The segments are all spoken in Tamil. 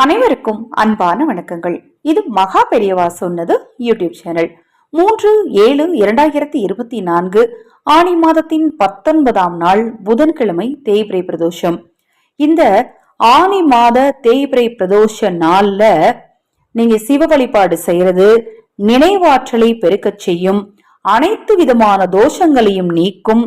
அனைவருக்கும் அன்பான வணக்கங்கள். இது மகா பெரியவா சொன்னது யூடியூப் சேனல். 3/7/2024 ஆனி மாதத்தின் 19ஆம் நாள் புதன்கிழமை தேய்பிரை பிரதோஷம். இந்த ஆனி மாத தேய்பிரை பிரதோஷ நாள்ல நீங்க சிவ வழிபாடு செய்யறது நினைவாற்றலை பெருக்க செய்யும், அனைத்து விதமான தோஷங்களையும் நீக்கும்.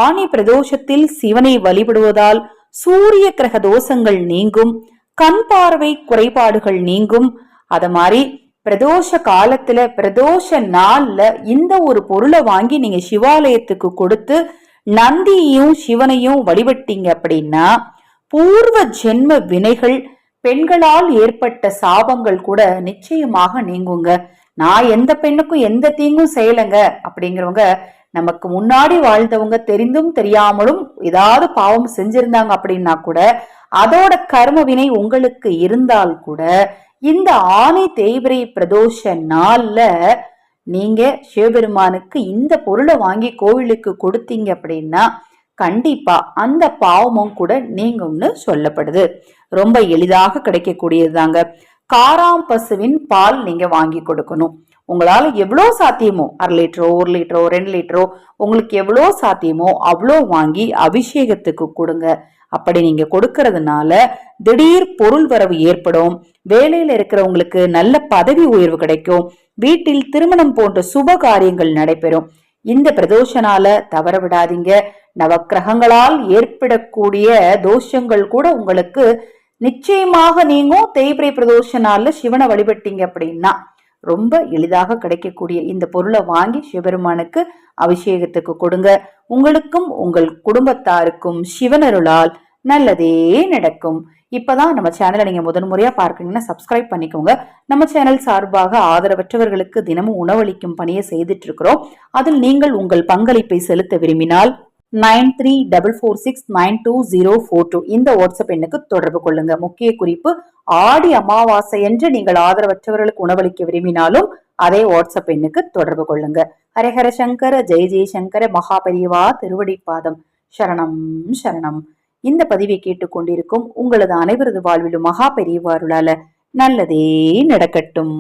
ஆனி பிரதோஷத்தில் சிவனை வழிபடுவதால் சூரிய கிரக தோஷங்கள் நீங்கும், கண் பார்வை குறைபாடுகள் நீங்கும். அத மாதிரி பிரதோஷ காலத்துல பிரதோஷ நாள்ல இந்த ஒரு பொருளை வாங்கி நீங்க சிவாலயத்துக்கு கொடுத்து நந்தியையும் சிவனையும் வழிபட்டீங்க அப்படின்னா பூர்வ ஜென்ம வினைகள், பெண்களால் ஏற்பட்ட சாபங்கள் கூட நிச்சயமாக நீங்குங்க. நான் எந்த பெண்ணுக்கும் எந்த தீங்கும் செய்யலைங்க அப்படிங்கிறவங்க, நமக்கு முன்னாடி வாழ்ந்தவங்க தெரிந்தும் தெரியாமலும் ஏதாவது பாவம் செஞ்சிருந்தாங்க அப்படின்னா கூட அதோட கர்ம வினை உங்களுக்கு இருந்தால் கூட இந்த ஆனி தேய்பிரை பிரதோஷ நாள்ல நீங்க சிவபெருமானுக்கு இந்த பொருளை வாங்கி கோவிலுக்கு கொடுத்தீங்க அப்படின்னா கண்டிப்பா அந்த பாவமும் கூட நீங்கும்னு சொல்லப்படுது. ரொம்ப எளிதாக கிடைக்கக்கூடியது தாங்க. காராம் பசுவின் பால் நீங்க வாங்கி கொடுக்கணும். உங்களால எவ்வளோ சாத்தியமோ 1/2 லிட்டரோ 1 லிட்டரோ 2 லிட்டரோ உங்களுக்கு எவ்வளோ சாத்தியமோ அவ்வளோ வாங்கி அபிஷேகத்துக்கு கொடுங்க. அப்படி நீங்க கொடுக்கறதுனால திடீர் பொருள் வரவு ஏற்படும், வேலையில இருக்கிறவங்களுக்கு நல்ல பதவி உயர்வு கிடைக்கும், வீட்டில் திருமணம் போன்ற சுப காரியங்கள் நடைபெறும். இந்த பிரதோஷனால தவற விடாதீங்க. நவக்கிரகங்களால் ஏற்படக்கூடிய தோஷங்கள் கூட உங்களுக்கு நிச்சயமாக நீங்கும். தேய்பிரை பிரதோஷ நாள்ல சிவனை வழிபட்டீங்க அப்படின்னா ரொம்ப எளிதாக கிடைக்கக்கூடிய இந்த பொருளை வாங்கி சிவபெருமானுக்கு அபிஷேகத்துக்கு கொடுங்க. உங்களுக்கும் உங்கள் குடும்பத்தாருக்கும் சிவனருளால் நல்லதே நடக்கும். இப்பதான் நம்ம சேனலை நீங்க முதன்முறையா பார்க்கணும்னா சப்ஸ்கிரைப் பண்ணிக்கோங்க. நம்ம சேனல் சார்பாக ஆதரவற்றவர்களுக்கு தினமும் உணவளிக்கும் பணியை செய்துட்டு இருக்கிறோம். அதில் நீங்கள் உங்கள் பங்களிப்பை செலுத்த விரும்பினால் 9344692042 இந்த வாட்ஸ்அப் எண்ணுக்கு தொடர்பு கொள்ளுங்க. முக்கிய குறிப்பு, ஆடி அமாவாசை என்று நீங்கள் ஆதரவற்றவர்களுக்கு உணவளிக்க விரும்பினாலும் அதே வாட்ஸ்அப் எண்ணுக்கு தொடர்பு கொள்ளுங்க. ஹரஹர சங்கர ஜெய ஜெயசங்கர மகா பெரியவா திருவடிப்பாதம் சரணம் சரணம். இந்த பதிவை கேட்டுக்கொண்டிருக்கும் உங்களது அனைவரது வாழ்விலும் மகா பெரியவா அருளால நல்லதே நடக்கட்டும்.